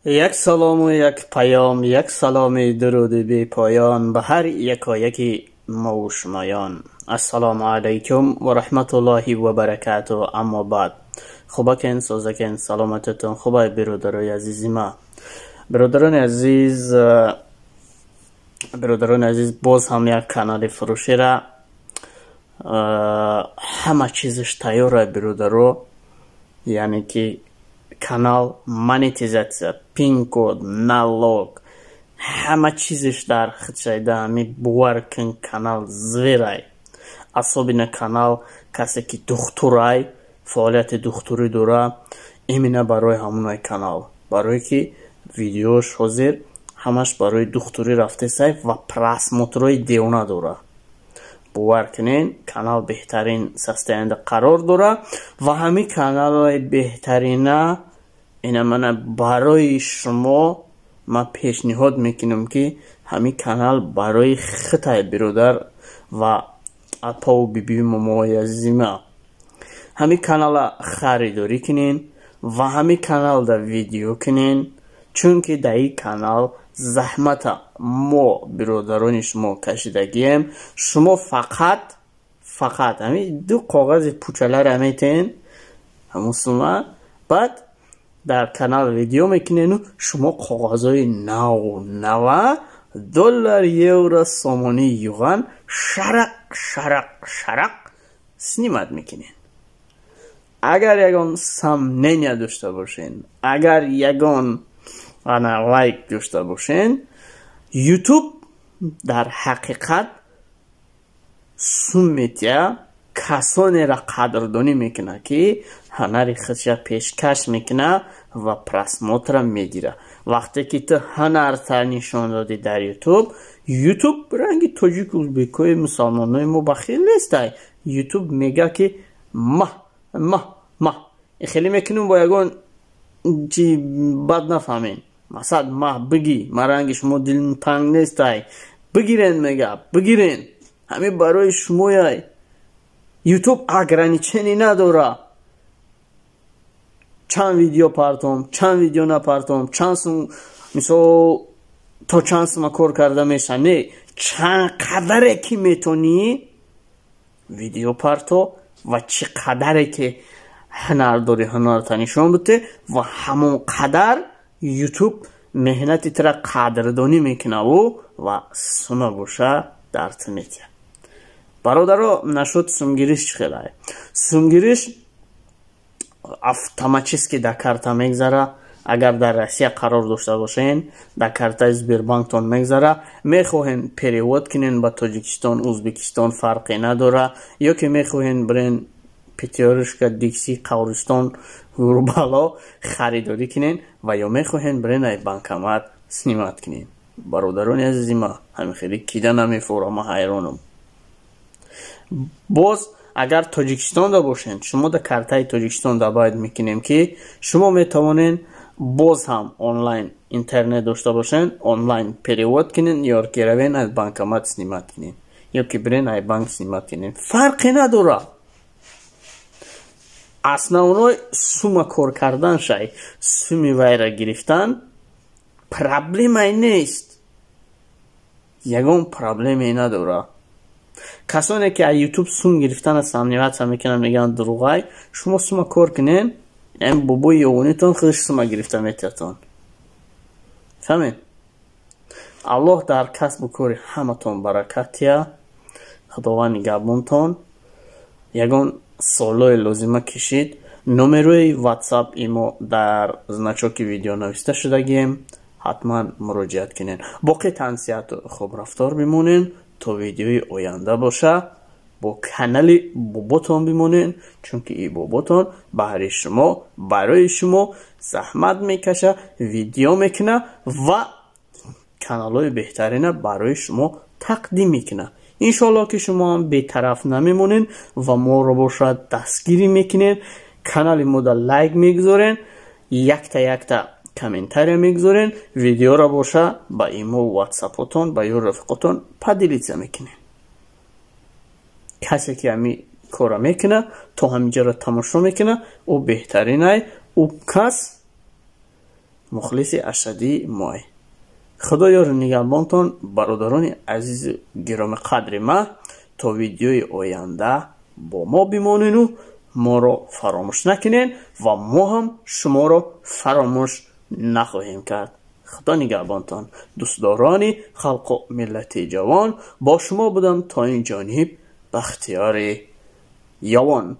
یک سلام و یک پیام، یک سلام درود بی پایان به هر یکی ما و شمایان. السلام علیکم و رحمت الله و برکاته. اما بعد خوبکن سوزکن سلامتتون خوبه برادرای عزیزی ما. برادران عزیز باز هم یک کانال فروشی را همه چیزش تیاره برادرو، یعنی که کانال монетизация، пин код، налог، همه چیزش در خود شده. همی باور کن کانال زویرای، особенно کانال کسی که دکترای فعالیت دکتری داره، ایمینه برای همونای کانال، برای که ویدیوش حاضر همش برای دکتری رفته سای و پراسموترای دیونه داره. باور کنین کانال بهترین سستهنده قرار داره و همین کانال بهترینه اینا من برای شما ما پیشنهاد میکنم که همین کانال برای خطای برادر و اپا و بیبی مامای عزیزم همین کانال خریداری کنین و همین کانال در ویدیو کنین، چون که در این کانال زحمت ما برادران شما کشیدگیم. شما فقط همین دو کاغذ پوچله را میتین همون بعد در کانال ویدیو میکنین و شما کاغذهای $90 یورو سومونی یوغان شرق سنیمت میکنین. اگر یگان سامنینیا داشته باشین، اگر یگان لایک داشته باشین، یوتیوب در حقیقت سومیتیا کسانی را قدردانی میکنه که هنری خودش پیشکش میکنه و پراسموتر میگیره. وقتی که تو هنر تا نشان دادی در یوتیوب رنگی تاجیک ازبکای مسلمانای ما بخیل نیست. یوتیوب میگه که ما خیلی میکنیم با یگان چی بد نفهمین. مثلا ما بگی ما رنگ شما دل تنگ نیست بگیرین، میگه بگیرین، همین برای شما یوتیوب اگرانیچنی نداره. چند ویدیو پارتم، چند ویدیو نپارتم، چند سم مثلا تا چند سم کار کرده میشه، نه چند قدره که میتونی ویدیو پارتو و چه قدره که هنر داری هنر تنشون بده و همون قدر یوتیوب مهنتی تر قدردانی میکنه و سونا گوشه درت میده. برادرو نشد سومگیریش چخیله؟ سومگیریش автоматически در карта میگذره. اگر در روسیه قرار داشته باشین در کارت سبربانکتون میگذره. میخواهین پریود کنین به تاجیکستان، ازبکستان فرقی نداره، یا که میخواهین برین پیتیارشکا، دیکسی، قورستان و بالا خریداری کنین و یا میخواهین برین ای بانکامات سنیمات کنین. برادران عزیزی ما همین خیلی کیده نمیفوره، ما حیرانم. باز اگر تاجیکستان دا باشین، شما در کارتای تاجیکستان دا باید میکنیم که شما میتوانین باز هم آنلاین اینترنت داشته باشین، آنلاین پریود کنین یا که روین از بانکامات سنیمات کنین یا که برین ای بانک سنیمات کنین، فرقی نداره. اصلا اونای سوم کار کردن شای سومی وای را گرفتن پرابلمی نیست، یگان پرابلمی نداره. کسانی که از یوتیوب سوم گرفتن از سمنیوات هم میکنن میگن دروغای، شما سوم کار کنین این بابای یونیتون خودش سوم گرفته میترتون. فهمین؟ الله در کسب و کاری همه تون برکتیه. خداوند نگهبانتون. یگان سوالای لازمه کشید. نمروی واتساپ ایمو در значок ویدیو نوشته شدگیم، حتما مراجعت کنین. باقی تنسیت خوب رفتار بمونین تا ویدیوی آینده باشه. با کانال باباتون بمونین، چون که این باباتون برای شما زحمت میکشه، ویدیو میکنه و کانالای بهترینه برای شما تقدیم میکنه. انشالله که شما هم بی‌طرف نمیمونین و ما رو باشه دستگیری میکنین. کانال ما دا لایک میگذارین، یک تا کامنتاری میگذارین، ویدیو را باشه با ایمو و واتساپتون با یو رفقتون پدیلیزه میکنین. کسی که همی کارا میکنه تا همینجا را تماشا میکنه او بهترینه، او کس مخلص اشدی مای. خدا یار نگهبانتان برادران عزیز گرامی قدر ما. تا ویدیوی آینده با ما بمانین و ما رو فراموش نکنین و ما هم شما رو فراموش نخواهیم کرد. خدا نگهبانتان. دوستداران خلق و ملت جوان، با شما بودم تا این جانب بختیار یوان.